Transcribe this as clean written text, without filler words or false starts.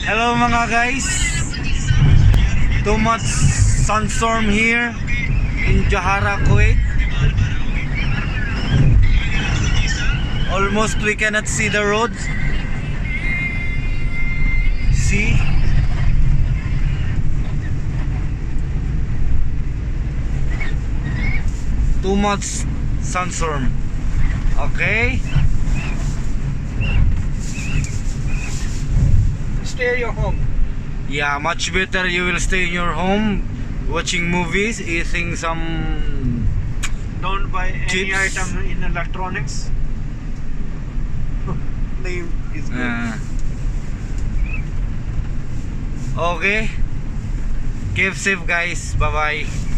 Hello mga guys. Too much sandstorm here in Jahra, Kuwait. Almost we cannot see the road. See? Too much sandstorm. Okay? Stay at your home. Yeah, much better you will stay in your home watching movies, eating some Don't buy any chips. item in electronics. Name is good. Okay. Keep safe guys. Bye bye.